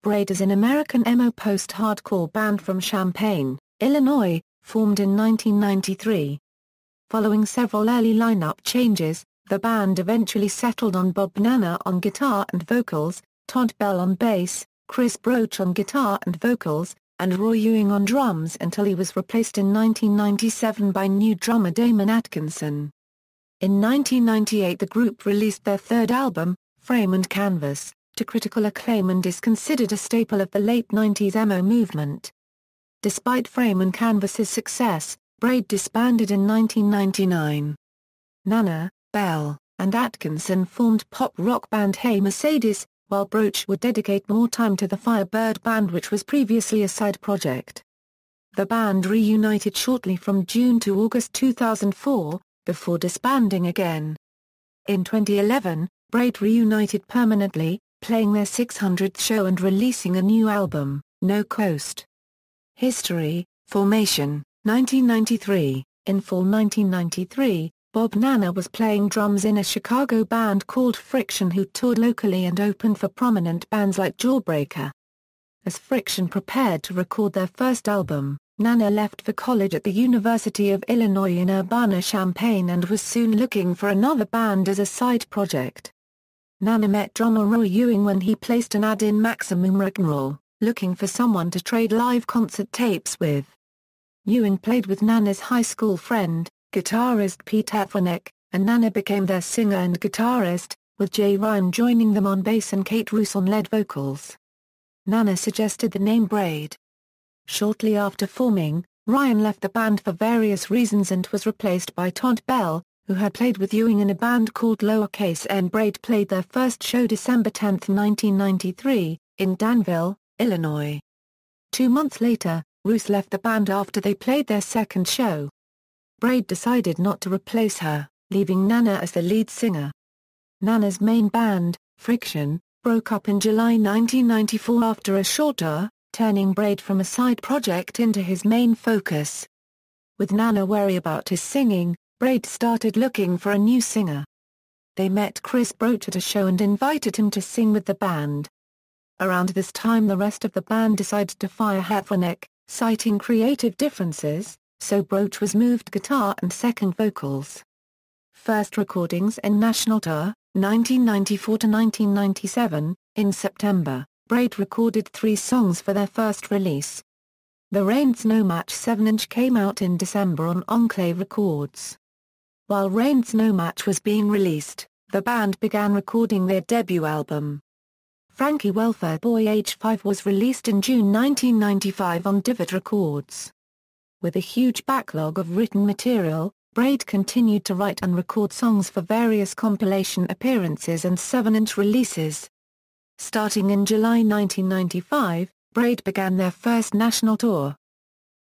Braid is an American emo post-hardcore band from Champaign, Illinois, formed in 1993. Following several early lineup changes, the band eventually settled on Bob Nanna on guitar and vocals, Todd Bell on bass, Chris Broach on guitar and vocals, and Roy Ewing on drums until he was replaced in 1997 by new drummer Damon Atkinson. In 1998 the group released their third album, Frame and Canvas, to critical acclaim and is considered a staple of the late 90s emo movement. Despite Frame and Canvas's success, Braid disbanded in 1999. Nanna, Bell, and Atkinson formed pop-rock band Hey Mercedes, while Broach would dedicate more time to the Firebird Band, which was previously a side project. The band reunited shortly from June to August 2004, before disbanding again. In 2011, Braid reunited permanently, playing their 600th show and releasing a new album, No Coast. History, Formation, 1993. In fall 1993, Bob Nanna was playing drums in a Chicago band called Friction who toured locally and opened for prominent bands like Jawbreaker. As Friction prepared to record their first album, Nanna left for college at the University of Illinois in Urbana-Champaign and was soon looking for another band as a side project. Nanna met drummer Roy Ewing when he placed an ad in Maximum Rock'n'Roll, looking for someone to trade live concert tapes with. Ewing played with Nanna's high school friend, guitarist Pete Attribution, and Nanna became their singer and guitarist, with Jay Ryan joining them on bass and Kate Roos on lead vocals. Nanna suggested the name Braid. Shortly after forming, Ryan left the band for various reasons and was replaced by Todd Bell, who had played with Ewing in a band called Lowercase N. Braid played their first show December 10, 1993, in Danville, Illinois. 2 months later, Roos left the band after they played their second show. Braid decided not to replace her, leaving Nanna as the lead singer. Nanna's main band, Friction, broke up in July 1994 after a short tour, turning Braid from a side project into his main focus. With Nanna wary about his singing, Braid started looking for a new singer. They met Chris Broach at a show and invited him to sing with the band. Around this time the rest of the band decided to fire Attribution, citing creative differences, so Broach was moved guitar and second vocals. First recordings and national tour, 1994 to 1997, in September, Braid recorded 3 songs for their first release. The Rain's No Match 7-inch came out in December on Enclave Records. While Rain's No Match was being released, the band began recording their debut album. Frankie Welfare Boy Age 5 was released in June 1995 on Divot Records. With a huge backlog of written material, Braid continued to write and record songs for various compilation appearances and 7-inch releases. Starting in July 1995, Braid began their first national tour.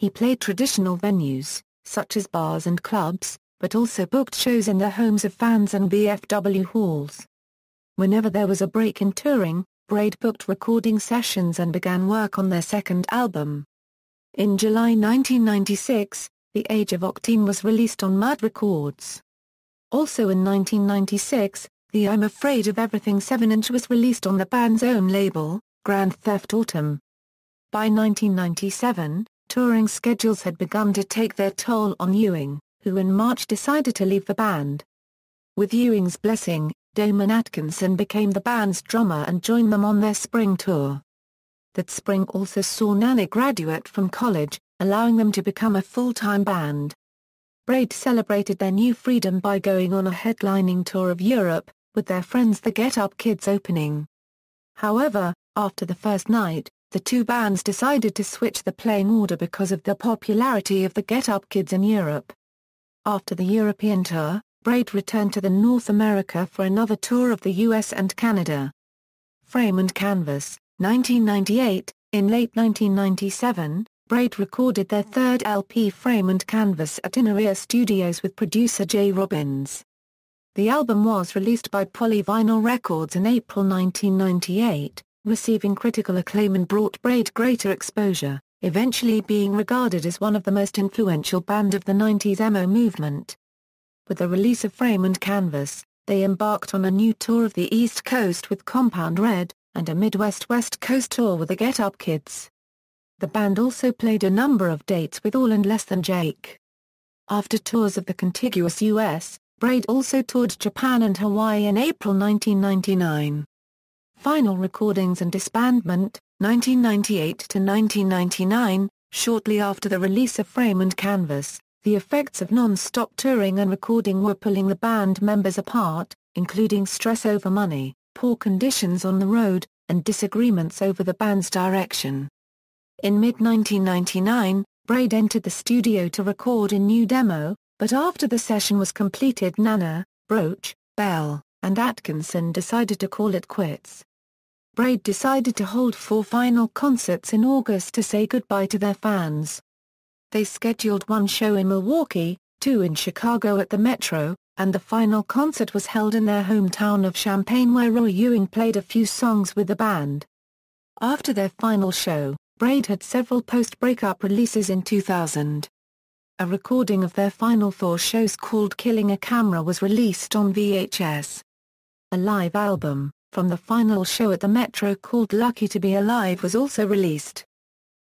He played traditional venues, such as bars and clubs, but also booked shows in the homes of fans and VFW halls. Whenever there was a break in touring, Braid booked recording sessions and began work on their second album. In July 1996, The Age of Octane was released on Mud Records. Also in 1996, the I'm Afraid of Everything 7-inch was released on the band's own label, Grand Theft Autumn. By 1997, touring schedules had begun to take their toll on Ewing, who in March decided to leave the band. With Ewing's blessing, Damon Atkinson became the band's drummer and joined them on their spring tour. That spring also saw Nanna graduate from college, allowing them to become a full-time band. Braid celebrated their new freedom by going on a headlining tour of Europe, with their friends the Get Up Kids opening. However, after the first night, the two bands decided to switch the playing order because of the popularity of the Get Up Kids in Europe. After the European tour, Braid returned to North America for another tour of the US and Canada. Frame and Canvas, 1998. In late 1997, Braid recorded their third LP Frame and Canvas at Inner Studios with producer Jay Robbins. The album was released by Polyvinyl Records in April 1998, receiving critical acclaim and brought Braid greater exposure, eventually being regarded as one of the most influential band of the 90s emo movement. With the release of Frame and Canvas, they embarked on a new tour of the East Coast with Compound Red, and a Midwest West Coast tour with the Get Up Kids. The band also played a number of dates with All and Less Than Jake. After tours of the contiguous U.S., Braid also toured Japan and Hawaii in April 1999. Final recordings and disbandment, 1998 to 1999, shortly after the release of Frame and Canvas. The effects of non-stop touring and recording were pulling the band members apart, including stress over money, poor conditions on the road, and disagreements over the band's direction. In mid-1999, Braid entered the studio to record a new demo, but after the session was completed, Nanna, Broach, Bell, and Atkinson decided to call it quits. Braid decided to hold 4 final concerts in August to say goodbye to their fans. They scheduled 1 show in Milwaukee, 2 in Chicago at the Metro, and the final concert was held in their hometown of Champaign, where Roy Ewing played a few songs with the band. After their final show, Braid had several post-breakup releases in 2000. A recording of their final 4 shows called Killing a Camera was released on VHS. A live album, from the final show at the Metro called Lucky to Be Alive, was also released.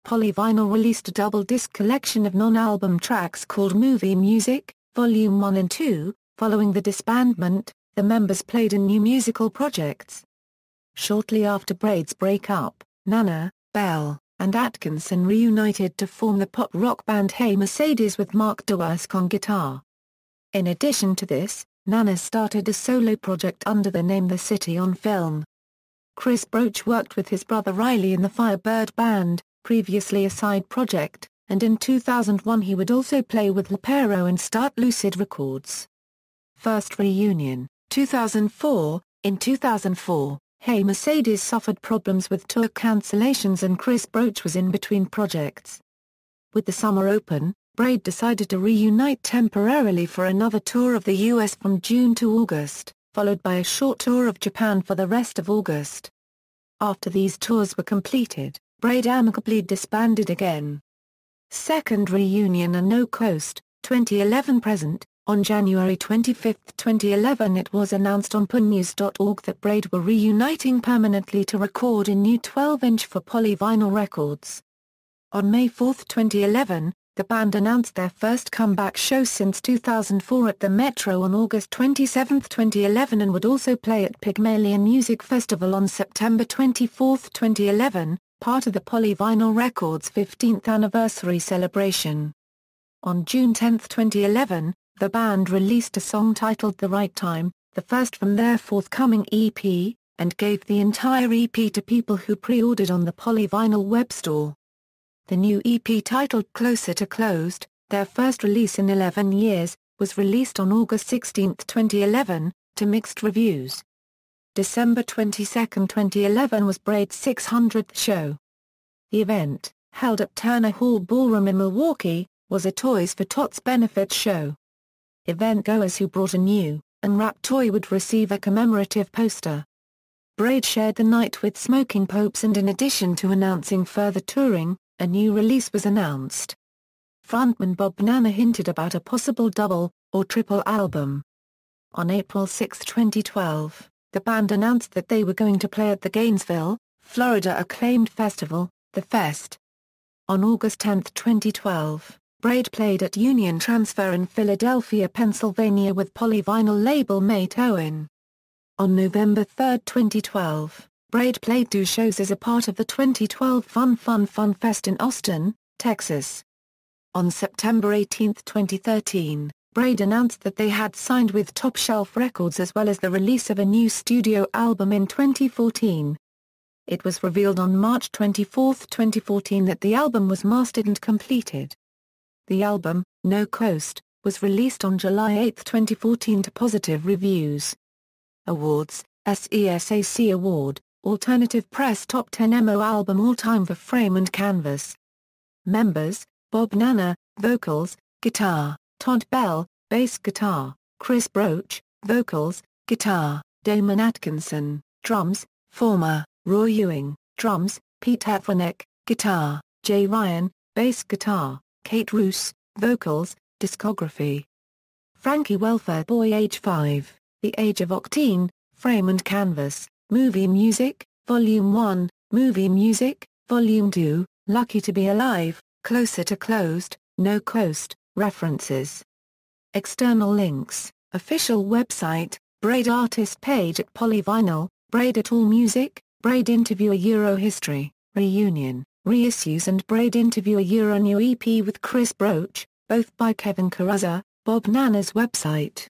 Polyvinyl released a double-disc collection of non-album tracks called Movie Music, Volume 1 and 2. Following the disbandment, the members played in new musical projects. Shortly after Braid's breakup, Nanna, Bell, and Atkinson reunited to form the pop-rock band Hey Mercedes with Mark Dewasc on guitar. In addition to this, Nanna started a solo project under the name The City on Film. Chris Broach worked with his brother Riley in the Firebird Band, previously a side project, and in 2001 he would also play with Lepero and start Lucid Records. First reunion, 2004. In 2004, Hey Mercedes suffered problems with tour cancellations and Chris Broach was in between projects. With the summer open, Braid decided to reunite temporarily for another tour of the US from June to August, followed by a short tour of Japan for the rest of August. After these tours were completed, Braid amicably disbanded again. Second reunion and No Coast, 2011-present. On January 25, 2011, it was announced on punnews.org that Braid were reuniting permanently to record a new 12-inch for Polyvinyl Records. On May 4, 2011, the band announced their first comeback show since 2004 at the Metro on August 27, 2011, and would also play at Pygmalion Music Festival on September 24, 2011, part of the Polyvinyl Records' 15th anniversary celebration. On June 10, 2011, the band released a song titled The Right Time, the first from their forthcoming EP, and gave the entire EP to people who pre-ordered on the Polyvinyl web store. The new EP, titled Closer to Closed, their first release in 11 years, was released on August 16, 2011, to mixed reviews. December 22, 2011 was Braid's 600th show. The event, held at Turner Hall Ballroom in Milwaukee, was a Toys for Tots benefit show. Event-goers who brought a new, unwrapped toy would receive a commemorative poster. Braid shared the night with Smoking Popes, and in addition to announcing further touring, a new release was announced. Frontman Bob Nanna hinted about a possible double, or triple album. On April 6, 2012, the band announced that they were going to play at the Gainesville, Florida acclaimed festival, The Fest. On August 10, 2012, Braid played at Union Transfer in Philadelphia, Pennsylvania with Polyvinyl label mate Owen. On November 3, 2012, Braid played 2 shows as a part of the 2012 Fun Fest in Austin, Texas. On September 18, 2013, Braid announced that they had signed with Top Shelf Records as well as the release of a new studio album in 2014. It was revealed on March 24, 2014 that the album was mastered and completed. The album, No Coast, was released on July 8, 2014 to positive reviews. Awards: SESAC Award, Alternative Press Top 10 MO Album All Time for Frame and Canvas. Members: Bob Nanna, vocals, guitar; Todd Bell, bass guitar; Chris Broach, vocals, guitar; Damon Atkinson, drums; former, Roy Ewing, drums; Pete Hefrenek, guitar; Jay Ryan, bass guitar; Kate Roos, vocals. Discography: Frankie Welfare Boy Age 5, The Age of Octane, Frame and Canvas, Movie Music, Volume 1, Movie Music, Volume 2, Lucky to Be Alive, Closer to Closed, No Coast, References. External links, official website, Braid artist page at Polyvinyl, Braid at AllMusic, Braid interview a Eurohistory, Reunion, Reissues and Braid interview a Euro new EP with Chris Broach, both by Kevin Caruzza, Bob Nanna's website.